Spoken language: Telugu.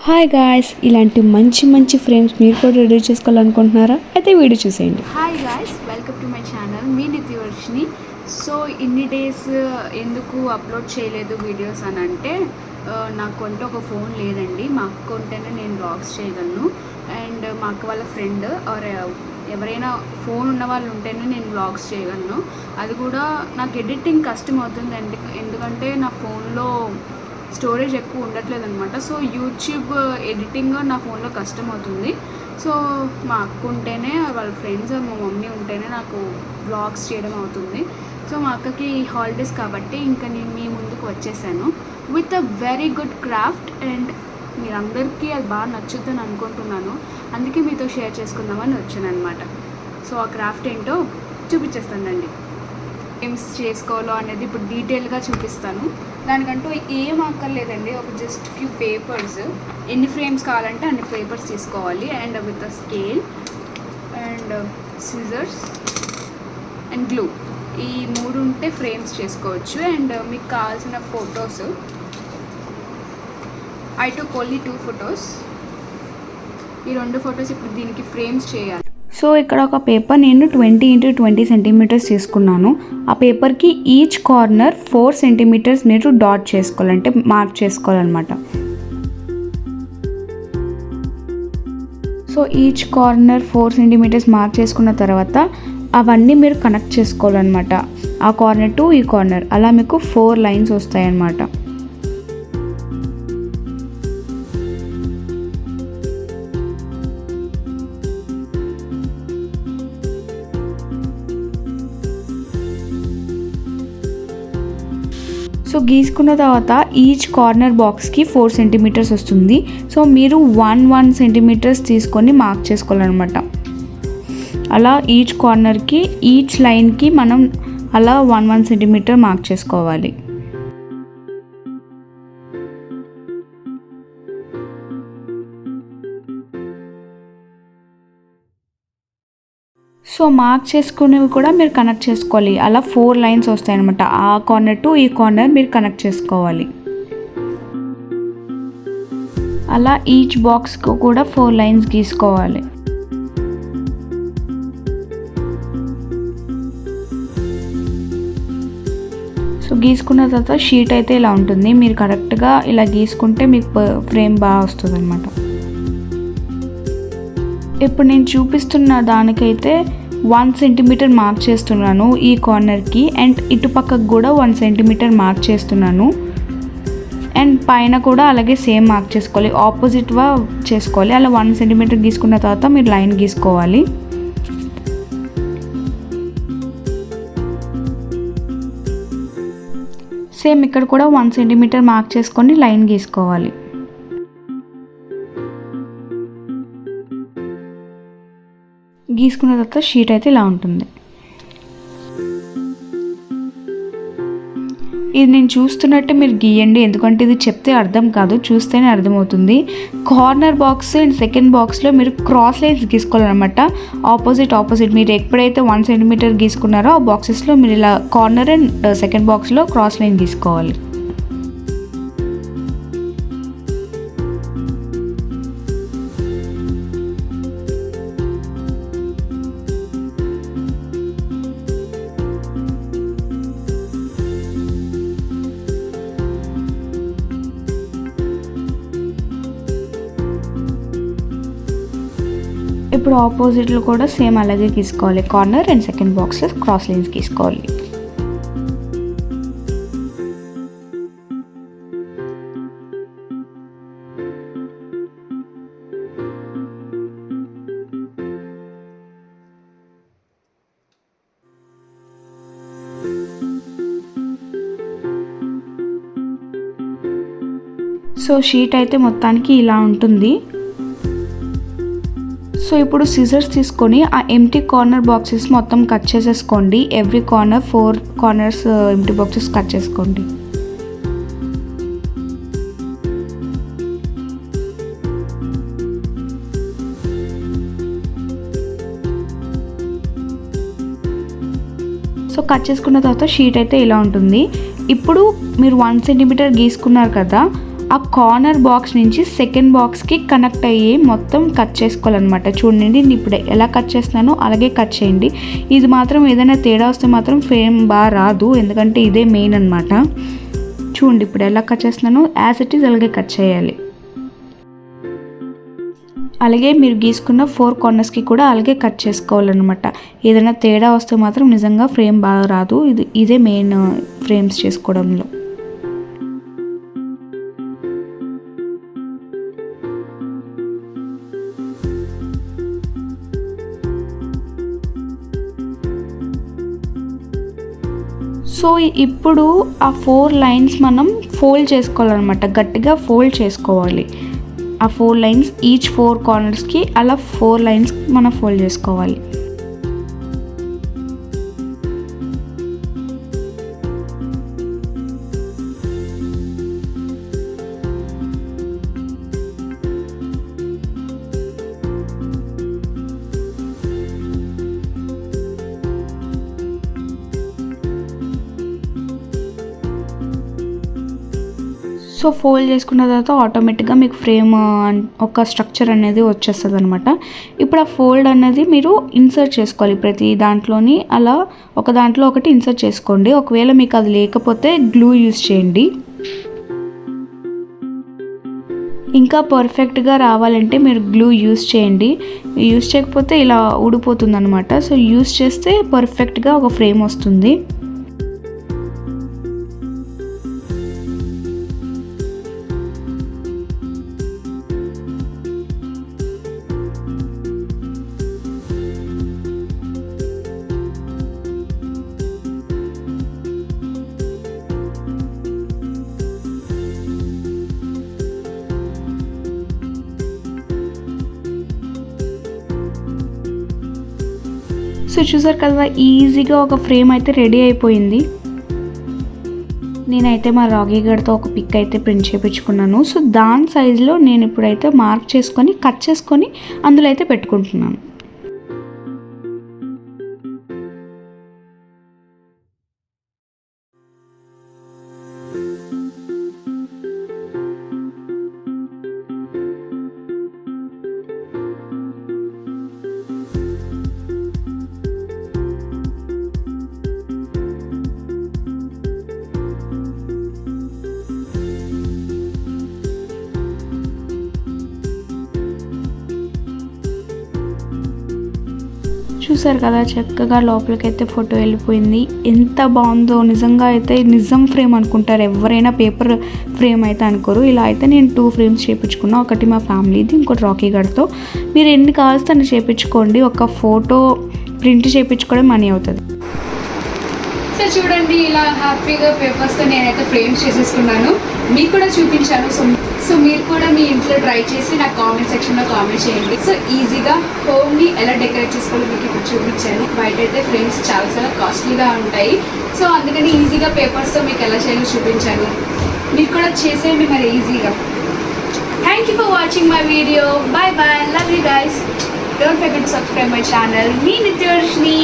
హాయ్ గాయ్స్, ఇలాంటి మంచి ఫ్రేమ్స్ మీరు కూడా రెడీ చేసుకోవాలనుకుంటున్నారా? అయితే వీడియో చూసేయండి. Hi guys, welcome to my channel. మీ నిత్యవర్షిని. సో ఇన్ని డేస్ ఎందుకు అప్లోడ్ చేయలేదు వీడియోస్ అని అంటే, నాకు అంటే ఒక ఫోన్ లేదండి. మా అక్క ఉంటేనే నేను వ్లాగ్స్ చేయగలను. అండ్ మా అక్క వాళ్ళ ఫ్రెండ్ ఆర్ ఎవరైనా ఫోన్ ఉన్న వాళ్ళు ఉంటేనే నేను వ్లాగ్స్ చేయగలను. అది కూడా నాకు ఎడిటింగ్ కష్టం అవుతుందండి, ఎందుకంటే నా ఫోన్లో స్టోరేజ్ ఎక్కువ ఉండట్లేదు అనమాట. సో యూట్యూబ్ ఎడిటింగ్ నా ఫోన్లో కష్టం అవుతుంది. సో మా అక్క ఉంటేనే, వాళ్ళ ఫ్రెండ్స్, మా మమ్మీ ఉంటేనే నాకు వ్లాగ్స్ చేయడం అవుతుంది. సో మా అక్కకి హాలిడేస్ కాబట్టి ఇంకా నేను మీ ముందుకు వచ్చేసాను with a very good craft. And మీరందరికీ అది బాగా నచ్చుద్దని అనుకుంటున్నాను. అందుకే మీతో షేర్ చేసుకుందామని వచ్చాను అనమాట. సో ఆ క్రాఫ్ట్ ఏంటో చూపించేస్తానండి. ఫ్రేమ్స్ చేసుకోవాలో అనేది ఇప్పుడు డీటెయిల్గా చూపిస్తాను. దానికంటూ ఏం అక్కర్లేదండి, ఒక జస్ట్ ఫ్యూ పేపర్స్. ఎన్ని ఫ్రేమ్స్ కావాలంటే అన్ని పేపర్స్ తీసుకోవాలి. And with a scale and scissors and glue, ఈ 3 ఉంటే ఫ్రేమ్స్ చేసుకోవచ్చు. అండ్ మీకు కావాల్సిన photos, I took only 2 photos. ఈ 2 ఫొటోస్ ఇప్పుడు దీనికి ఫ్రేమ్స్ చేయాలి. సో ఇక్కడ ఒక పేపర్ నేను 20 x 20 సెంటీమీటర్స్ తీసుకున్నాను. ఆ పేపర్కి ఈచ్ కార్నర్ 4 సెంటీమీటర్స్ మీరు డాట్ చేసుకోవాలంటే మార్క్ చేసుకోవాలన్నమాట. So each corner 4 centimetres mark చేసుకున్న తర్వాత అవన్నీ మీరు కనెక్ట్ చేసుకోవాలన్నమాట. ఆ కార్నర్ టు ఈ కార్నర్, అలా మీకు 4 లైన్స్ వస్తాయన్నమాట. సో గీసుకున్న తర్వాత ఈచ్ కార్నర్ బాక్స్కి 4 సెంటీమీటర్స్ వస్తుంది. సో మీరు 1 సెంటీమీటర్స్ తీసుకొని మార్క్ చేసుకోవాలన్నమాట. అలా ఈచ్ కార్నర్కి, ఈచ్ లైన్కి మనం అలా 1 సెంటీమీటర్ మార్క్ చేసుకోవాలి. సో మార్క్ చేసుకునేవి కూడా మీరు కనెక్ట్ చేసుకోవాలి. అలా 4 లైన్స్ వస్తాయి అనమాట. ఆ కార్నర్ టు ఈ కార్నర్ మీరు కనెక్ట్ చేసుకోవాలి. అలా ఈచ్ బాక్స్కు కూడా 4 లైన్స్ గీసుకోవాలి. సో గీసుకున్న తర్వాత షీట్ అయితే ఇలా ఉంటుంది. మీరు కరెక్ట్గా ఇలా గీసుకుంటే మీకు ఫ్రేమ్ బాగా వస్తుంది అనమాట. ఇప్పుడు నేను చూపిస్తున్న దానికైతే 1 సెంటీమీటర్ మార్క్ చేస్తున్నాను ఈ కార్నర్కి. అండ్ ఇటు పక్కకు కూడా 1 సెంటీమీటర్ మార్క్ చేస్తున్నాను. అండ్ పైన కూడా అలాగే సేమ్ మార్క్ చేసుకోవాలి, ఆపోజిట్గా చేసుకోవాలి. అలా 1 సెంటీమీటర్ గీసుకున్న తర్వాత మీరు లైన్ గీసుకోవాలి. సేమ్ ఇక్కడ కూడా 1 సెంటీమీటర్ మార్క్ చేసుకొని లైన్ గీసుకోవాలి. గీసుకున్న తర్వాత షీట్ అయితే ఇలా ఉంటుంది. ఇది నేను చూస్తున్నట్టే మీరు గీయండి, ఎందుకంటే ఇది చెప్తే అర్థం కాదు, చూస్తేనే అర్థమవుతుంది. కార్నర్ బాక్స్ అండ్ సెకండ్ బాక్స్లో మీరు క్రాస్ లైన్స్ గీసుకోవాలన్నమాట. ఆపోజిట్ మీరు ఎప్పుడైతే 1 సెంటీమీటర్ గీసుకున్నారో ఆ బాక్సెస్లో మీరు ఇలా కార్నర్ అండ్ సెకండ్ బాక్స్లో క్రాస్ లైన్ గీసుకోవాలి. ఇప్పుడు ఆపోజిట్లో కూడా సేమ్ అలాగే గీసుకోవాలి. కార్నర్ అండ్ సెకండ్ బాక్స్లో క్రాస్ లైన్స్ గీసుకోవాలి. సో షీట్ అయితే మొత్తానికి ఇలా ఉంటుంది. సో ఇప్పుడు సిజర్స్ తీసుకొని ఆ ఎంటీ కార్నర్ బాక్సెస్ మొత్తం కట్ చేసేసుకోండి. Every corner 4 corners empty boxes cut చేసుకోండి. సో కట్ చేసుకున్న తర్వాత షీట్ అయితే ఇలా ఉంటుంది. ఇప్పుడు మీరు 1 సెంటీమీటర్ గీసుకున్నారు కదా, ఆ కార్నర్ బాక్స్ నుంచి సెకండ్ బాక్స్కి కనెక్ట్ అయ్యి మొత్తం కట్ చేసుకోవాలన్నమాట. చూడండి నేను ఇప్పుడు ఎలా కట్ చేస్తున్నానో అలాగే కట్ చేయండి. ఇది మాత్రం ఏదైనా తేడా వస్తే మాత్రం ఫ్రేమ్ బాగా రాదు, ఎందుకంటే ఇదే మెయిన్ అనమాట. చూడండి ఇప్పుడు ఎలా కట్ చేస్తున్నానో యాజ్ ఇట్ ఈజ్ అలాగే కట్ చేయాలి. అలాగే మీరు గీసుకున్న 4 కార్నర్స్కి కూడా అలాగే కట్ చేసుకోవాలన్నమాట. ఏదైనా తేడా వస్తే మాత్రం నిజంగా ఫ్రేమ్ బాగా రాదు. ఇదే మెయిన్ ఫ్రేమ్స్ చేసుకోవడంలో. సో ఇప్పుడు ఆ 4 లైన్స్ మనం ఫోల్డ్ చేసుకోవాలన్నమాట. గట్టిగా ఫోల్డ్ చేసుకోవాలి. ఆ 4 లైన్స్ ఈచ్ 4 కార్నర్స్కి అలా 4 లైన్స్ మనం ఫోల్డ్ చేసుకోవాలి. సో ఫోల్డ్ చేసుకున్న తర్వాత ఆటోమేటిక్గా మీకు ఫ్రేమ్ ఒక స్ట్రక్చర్ అనేది వచ్చేస్తుంది అనమాట. ఇప్పుడు ఆ ఫోల్డ్ అనేది మీరు ఇన్సర్ట్ చేసుకోవాలి ప్రతి దాంట్లోని. అలా ఒక దాంట్లో ఒకటి ఇన్సర్ట్ చేసుకోండి. ఒకవేళ మీకు అది లేకపోతే గ్లూ యూజ్ చేయండి. ఇంకా పర్ఫెక్ట్గా రావాలంటే మీరు గ్లూ యూజ్ చేయండి. యూజ్ చేయకపోతే ఇలా ఊడిపోతుంది అనమాట. సో యూజ్ చేస్తే పర్ఫెక్ట్గా ఒక ఫ్రేమ్ వస్తుంది. సో చూసారు కదా, ఈజీగా ఒక ఫ్రేమ్ అయితే రెడీ అయిపోయింది. నేనైతే మా రాగి గడ్తో ఒక పిక్ అయితే ప్రింట్ చేయించుకున్నాను. సో దాని సైజులో నేను ఇప్పుడైతే మార్క్ చేసుకొని కట్ చేసుకొని అందులో అయితే పెట్టుకుంటున్నాను. చూసారు కదా, చక్కగా లోపలికైతే ఫోటో వెళ్ళిపోయింది. ఎంత బాగుందో నిజంగా. అయితే నిజం ఫ్రేమ్ అనుకుంటారు ఎవరైనా, పేపర్ ఫ్రేమ్ అయితే అనుకోరు. ఇలా అయితే నేను 2 ఫ్రేమ్స్ చేయించుకున్నా. ఒకటి మా ఫ్యామిలీది, ఇంకోటి రాకీ గడ్తో. మీరు ఎన్ని కావాల్సి అన్ని చేయించుకోండి. ఒక ఫోటో ప్రింట్ చేయించుకోవడం మనీ అవుతుంది. సో చూడండి, ఇలా హ్యాపీగా పేపర్స్తో నేనైతే ఫ్రేమ్స్ చేసేసుకున్నాను. మీకు కూడా చూపించాను. సో మీరు కూడా మీ ఇంట్లో ట్రై చేసి నాకు కామెంట్ సెక్షన్లో కామెంట్ చేయండి. సో ఈజీగా హోమ్ని ఎలా డెకరేట్ చేసుకోవాలో మీకు ఇప్పుడు చూపించాను. బయట అయితే ఫ్రేమ్స్ చాలా కాస్ట్లీగా ఉంటాయి. సో అందుకని ఈజీగా పేపర్స్తో మీకు ఎలా చేయాలో చూపించాను. మీరు కూడా చేసేయండి మరి ఈజీగా. Thank you for watching my video. Bye bye. Love you guys. Don't forget to subscribe my channel. మీ నిత్యవర్షిని.